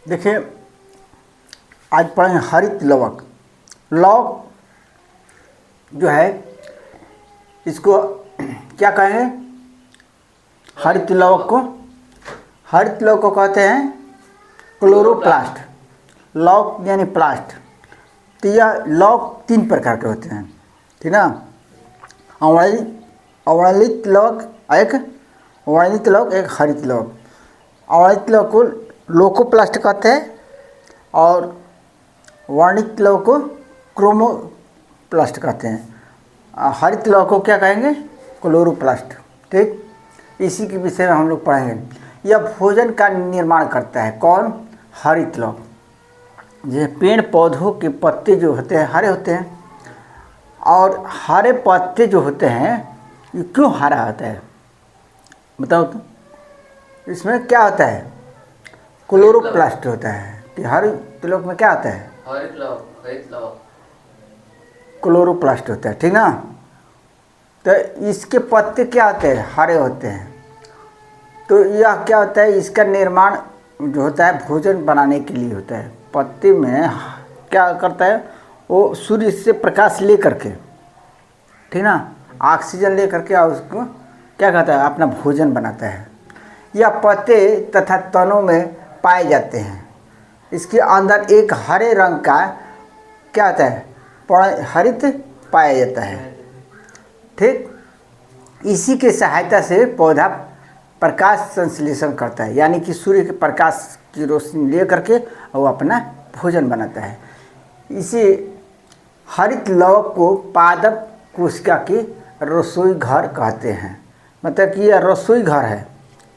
देखिए, आज पढ़ेंगे हरित लवक। लौक जो है इसको क्या कहेंगे? हरित लवक को कहते हैं क्लोरोप्लास्ट। लौक यानी प्लास्ट। तो यह लौक 3 प्रकार के होते हैं, ठीक ना। अवर्णित लौक एक, वर्णित लौक एक, हरित लौक। अवर्णित लौक को लोकोप्लास्ट कहते हैं और वर्णित लौक को क्रोमोप्लास्ट कहते हैं। हरित लौक को क्या कहेंगे? क्लोरोप्लास्ट। ठीक, इसी के विषय में हम लोग पढ़ेंगे। यह भोजन का निर्माण करता है। कौन? हरित लौक। जैसे पेड़ पौधों के पत्ते जो होते हैं हरे होते हैं, और हरे पत्ते जो होते हैं ये क्यों हरा होता है बताओ तो? इसमें क्या होता है? क्लोरोप्लास्ट होता है। कि हरित लौक में क्या होता है? हरित लौक क्लोरोप्लास्ट होता है, ठीक ना। तो इसके पत्ते क्या होते हैं? हरे होते हैं। तो यह क्या होता है? इसका निर्माण जो होता है भोजन बनाने के लिए होता है। पत्ते में क्या करता है? वो सूर्य से प्रकाश ले करके, ठीक ना, ऑक्सीजन ले करके और उसको क्या कहता है? अपना भोजन बनाता है। यह पत्ते तथा तनों में पाए जाते हैं। इसके अंदर एक हरे रंग का क्या होता है? हरित पाया जाता है। ठीक, इसी के सहायता से पौधा प्रकाश संश्लेषण करता है, यानी कि सूर्य के प्रकाश की रोशनी ले करके वो अपना भोजन बनाता है। इसी हरित लवक को पादप कोशिका की रसोई घर कहते हैं। मतलब कि यह रसोई घर है,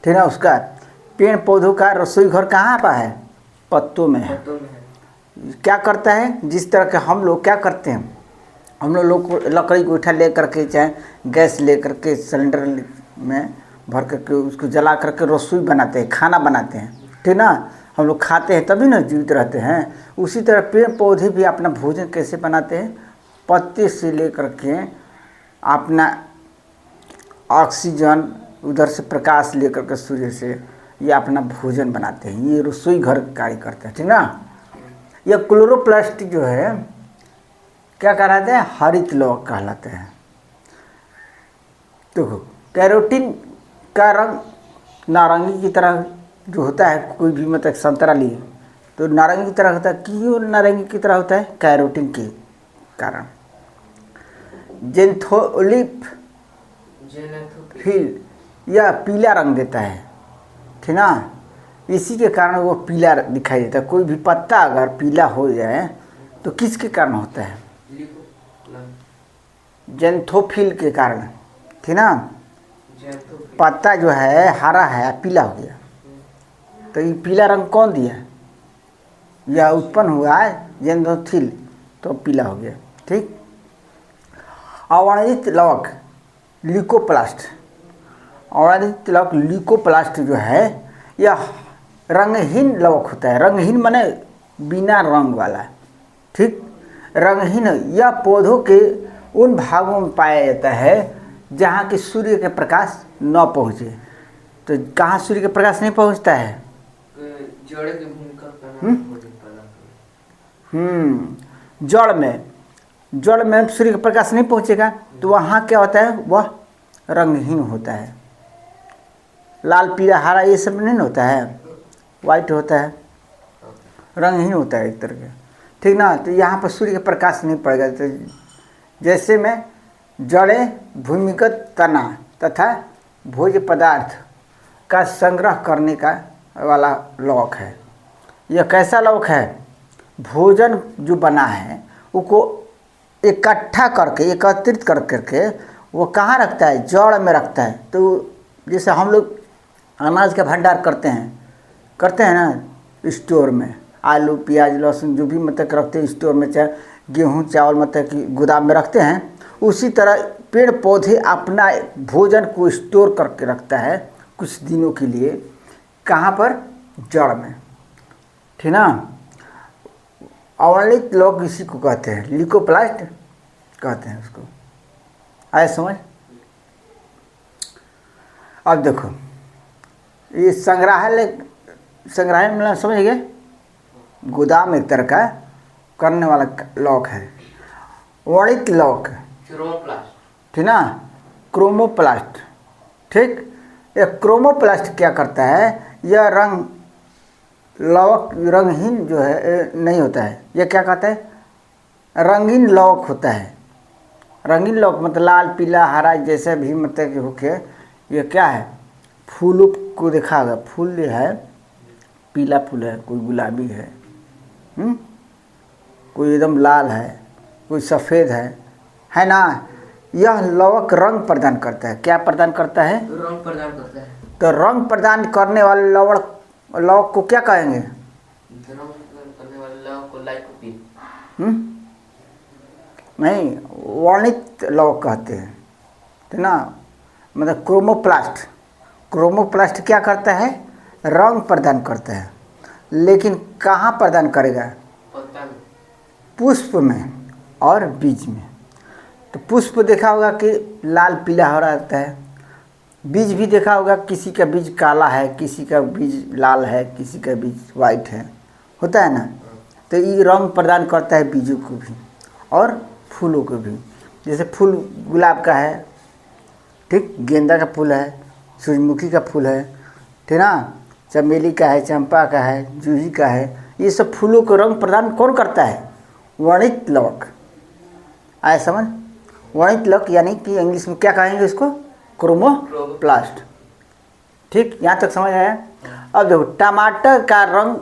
ठीक है। उसका पेड़ पौधों का रसोई घर कहाँ पर है? पत्तों में है। क्या करता है? जिस तरह के हम लोग क्या करते हैं, हम लोग लकड़ी गोईठा ले करके चाहे गैस ले करके सिलेंडर में भर करके उसको जला करके रसोई बनाते हैं, खाना बनाते हैं, ठीक ना। हम लोग खाते हैं तभी ना जीवित रहते हैं। उसी तरह पेड़ पौधे भी अपना भोजन कैसे बनाते हैं? पत्ते से ले करके अपना ऑक्सीजन उधर से प्रकाश ले करके सूर्य से ये अपना भोजन बनाते हैं। ये रसोई घर कार्य करते हैं, ठीक ना। यह क्लोरोप्लास्ट जो है क्या कहलाते हैं? हरित लौक कहलाते हैं। देखो, कैरोटीन का रंग नारंगी की तरह जो होता है, कोई भी मतलब संतरा लिए तो नारंगी की तरह होता है। क्यों नारंगी की तरह होता है? कैरोटीन के कारण। जेनेथोफिल यह पीला रंग देता है, ठीक ना। इसी के कारण वो पीला दिखाई देता है। कोई भी पत्ता अगर पीला हो जाए तो किसके कारण होता है? जेनेथोफिल के कारण, ठीक ना। पत्ता जो है हरा है, पीला हो गया, तो ये पीला रंग कौन दिया? यह उत्पन्न हुआ है जेनेथोफिल, तो पीला हो गया। ठीक, अवर्णित लवक ल्यूकोप्लास्ट। अवर्णित लवक ल्यूकोप्लास्ट जो है यह रंगहीन लवक होता है। रंगहीन माने बिना रंग वाला, ठीक। रंगहीन यह पौधों के उन भागों में पाया जाता है जहाँ कि सूर्य के प्रकाश न पहुँचे। तो कहाँ सूर्य के प्रकाश नहीं पहुँचता है? जड़ की भूमिका जड़ में सूर्य का प्रकाश नहीं पहुँचेगा तो वहाँ क्या होता है? वह रंगहीन होता है। लाल पीला हरा ये सब नहीं होता है, वाइट होता है, रंगहीन होता है एक तरह का, ठीक ना। तो यहाँ पर सूर्य का प्रकाश नहीं पड़ेगा। तो जैसे में जड़ें, भूमिगत तना तथा भोज्य पदार्थ का संग्रह करने का वाला लवक है। यह कैसा लवक है? भोजन जो बना है उसको इकट्ठा करके, एकत्रित कर करके वो कहाँ रखता है? जड़ में रखता है। तो जैसे हम लोग अनाज का भंडार करते हैं ना स्टोर में, आलू प्याज लहसुन जो भी मतलब रखते हैं स्टोर में, चाहे गेहूँ चावल मतलब कि गोदाम में रखते हैं, उसी तरह पेड़ पौधे अपना भोजन को स्टोर करके रखता है कुछ दिनों के लिए। कहाँ पर? जड़ में, ठीक ना। अवर्णित लौक इसी को कहते हैं, ल्यूकोप्लास्ट कहते हैं उसको। आया समझ? अब देखो, ये संग्रहालय मतलब समझ गए? गोदाम एक तरह का करने वाला लौक है। वर्णित लौक, क्रोमोप्लास्ट। ठीक ना, क्रोमोप्लास्ट। ठीक, ये क्रोमोप्लास्ट क्या करता है, यह रंग लौक रंगहीन जो है नहीं होता है, यह क्या कहता है, रंगीन लौक होता है। रंगीन लौक मतलब लाल पीला हरा जैसे भी मतलब कि होके, ये क्या है, फूलों को देखा होगा, फूल जो है पीला फूल है, कोई गुलाबी है, कोई एकदम लाल है, कोई सफ़ेद है ना। यह लौक रंग प्रदान करता है। क्या प्रदान करता है, रंग प्रदान करता है। तो रंग प्रदान करने वाले लौक को क्या कहेंगे, रंग करने वाले लौक को लाइकोपीन। नहीं, वर्णित लौक कहते हैं, ठीक ना, मतलब क्रोमोप्लास्ट। क्रोमोप्लास्ट क्या करता है, रंग प्रदान करता है, लेकिन कहाँ प्रदान करेगा, पत्ता में, पुष्प में और बीज में। तो पुष्प देखा होगा कि लाल पीला हो रहता है, बीज भी देखा होगा किसी का बीज काला है, किसी का बीज लाल है, किसी का बीज वाइट है, होता है ना। तो ये रंग प्रदान करता है बीजों को भी और फूलों को भी। जैसे फूल गुलाब का है, ठीक, गेंदा का फूल है, सूरजमुखी का फूल है, ठीक ना, चमेली का है, चंपा का है, जूही का है, ये सब फूलों को रंग प्रदान कौन करता है, वर्णित लौक। आया समझ, वर्णित लौक यानी कि इंग्लिश में क्या कहेंगे इसको, क्रोमोप्लास्ट। ठीक, यहाँ तक समझ आया। अब देखो टमाटर का रंग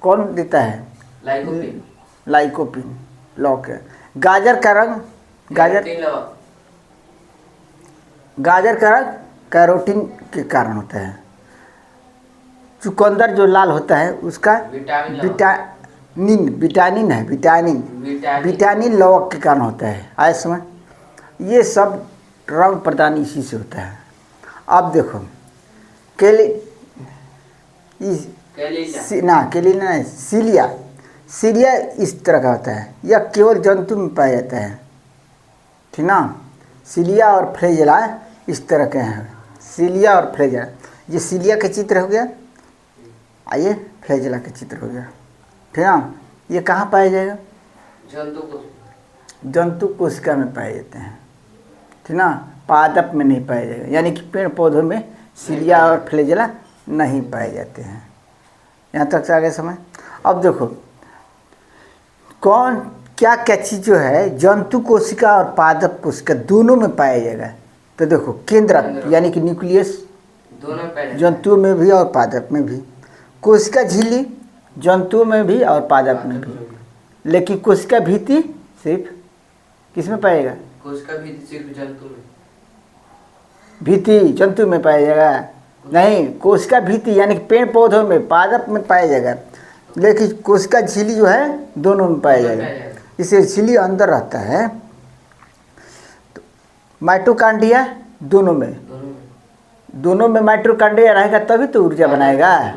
कौन देता है, लाइकोपीन। लाइकोपीन लौक है। गाजर का रंग, गाजर का रंग कैरोटीन के कारण होता है। चुकंदर जो लाल होता है उसका विटामिन लौक के कारण होता है। आए समझ, ये सब रंग प्रदान इसी से होता है। अब देखो सीलिया इस तरह का होता है, यह केवल जंतु में पाया जाता है, ठीक ना। सीलिया और फ्लैजेला इस तरह के हैं, सीलिया और फ्लैजेला। ये सीलिया का चित्र हो गया, आइए फ्लैजेला का चित्र हो गया, ठीक ना। ये कहाँ पाया जाएगा, जंतु कोशिका में पाए जाते हैं, ठीक ना, पादप में नहीं पाया जाएगा, यानी कि पेड़ पौधों में सीलिया और फ्लैजेला नहीं पाए जाते हैं। यहाँ तक से आगे समझ। अब देखो कौन क्या क्या चीज़ जो है जंतु कोशिका और पादप कोशिका दोनों में पाया जाएगा। तो देखो केंद्रक यानी कि न्यूक्लियस दोनों जंतुओं में भी और पादप में भी, कोशिका झिल्ली जंतुओं में भी और पादप में भी, लेकिन कोशिका भित्ति सिर्फ किस में पाएगा, कोशिका भित्ति सिर्फ जंतु में, भित्ति जंतु में पाया जाएगा नहीं, कोशिका भित्ति यानी कि पेड़ पौधों में पादप में पाया जाएगा, लेकिन कोशिका झिल्ली जो है दोनों में पाया जाएगा। इसे झिल्ली अंदर रहता है। तो माइटोकांड्रिया दोनों में माइटोकांड्रिया रहेगा तभी तो ऊर्जा बनाएगा,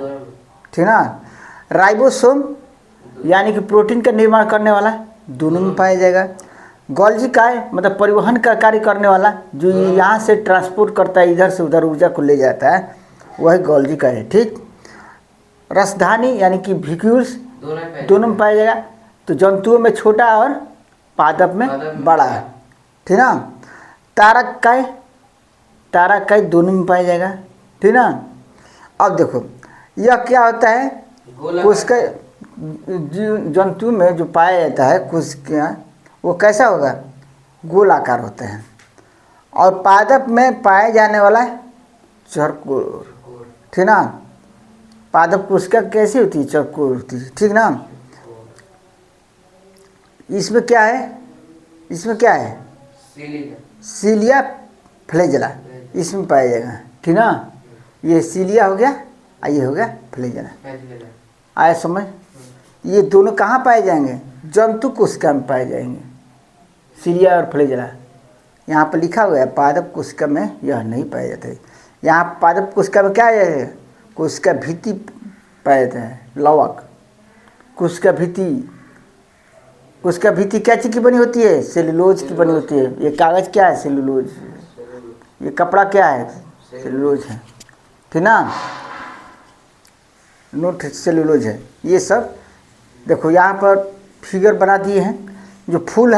ठीक ना। राइबोसोम यानी कि प्रोटीन का निर्माण करने वाला दोनों में पाया जाएगा। गोल्जी काय मतलब परिवहन का कार्य करने वाला, जो यहाँ से ट्रांसपोर्ट करता है, इधर से उधर ऊर्जा को ले जाता है, वह गोल्जी काय है, ठीक। रसधानी यानी कि भिक्यूल्स दोनों में पाया जाएगा। तो जंतुओं में छोटा और पादप में बड़ा, ठीक ना। तारक काय दोनों में पाया जाएगा, ठीक ना। अब देखो यह क्या होता है, कोशिका जंतु में जो पाया जाता है कोशिका वो कैसा होगा, गोलाकार होता है, और पादप में पाए जाने वाला है चौकोर, ठीक ना। पादप कोशिका कैसी होती है, चौकोर होती है, ठीक ना। इसमें क्या है, सीलिया फ्लैजेला इसमें पाया जाएगा, ठीक ना। ये सीलिया हो गया और ये हो गया फ्लैजेला। आया समझ। ये दोनों कहाँ पाए जाएंगे, जंतु कोशिका में पाए जाएंगे, सीलिया और फ्लैजेला। यहाँ पर लिखा हुआ है पादप कोशिका में यह नहीं पाया जाता है। यहाँ पादप कोशिका में क्या है, कोशिका भित्ति पाया जाता है, लवक। कोशिका भित्ति क्या चीज़ की बनी होती है, सेलुलोज की बनी होती है। ये कागज़ क्या है, सेलुलोज। ये कपड़ा क्या है, सेलुलोज है, ठीक ना। नोट सेलुलोज है। ये सब देखो यहाँ पर फिगर बना दिए हैं। जो फूल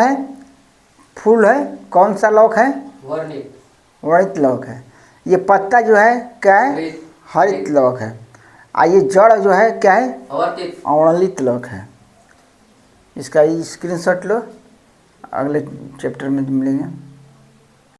है कौन सा लौक है? वर्णित वर्णित लौक है। ये पत्ता जो है क्या है? हरित हरित लौक है। ये जड़ जो है क्या है? अवर्तित अवर्णित लौक है। इसका स्क्रीनशॉट लो, अगले चैप्टर में मिलेंगे।